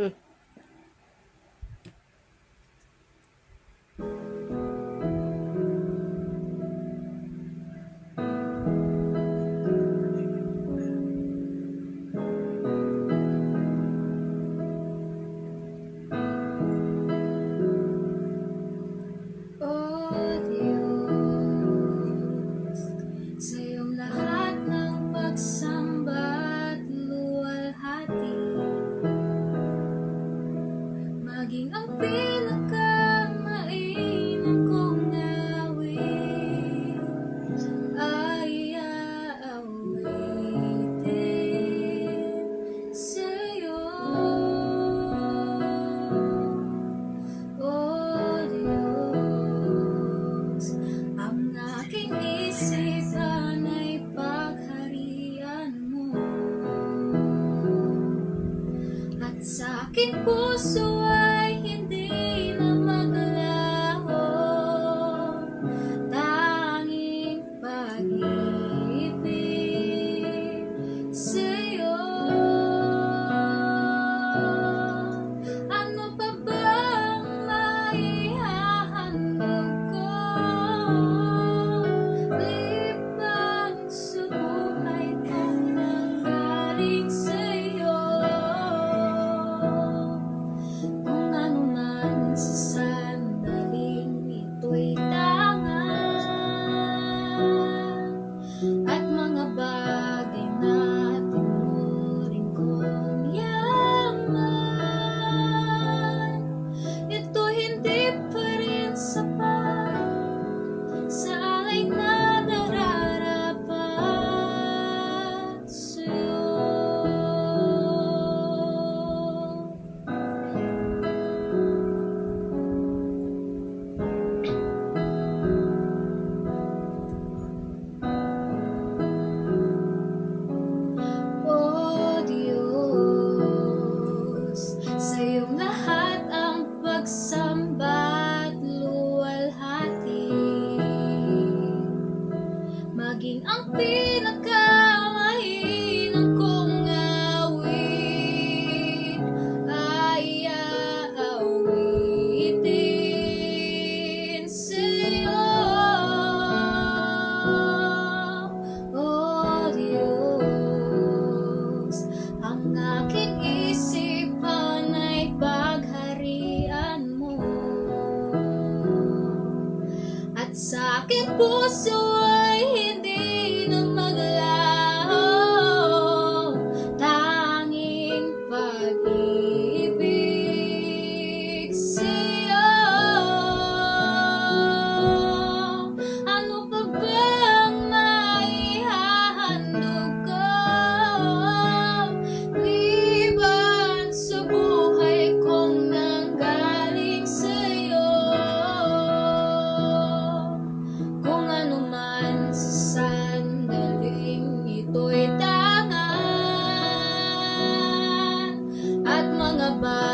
Hmm. Oh Diyos, sa iyong lahat ng pagsamba at luwalhati, maging ang pinakamainam kong awit ay aawitin sa'yo. Oh Diyos, ang aking isipan ay pagharian mo, at sa aking puso ay hindi na maglaho tanging pag-ibig sa'yo. Ano pa bang maihahandog ko liban sa buhay kong nanggaling sa'yo? Kung ano man sa sandaling ito'y tangan, at mga bagay na tinuring kong yaman, ito hindi pa rin sapat sa alay na nararapat sa'yo. Oh Diyos, sa iyong lahat ang pagsamba at luwalhati, maging ang pinakamahinang kong awit ay aawitin sa'yo. Oh Diyos, ang aking isipan ay pagharian mo, at sa aking puso ay hindi na maglaho tanging pag-ibig sa'yo. Ano pa bang maihahandog ko liban sa buhay kong nanggaling sa'yo? Kung ano man sa sandaling ito'y tangan, at mga bagay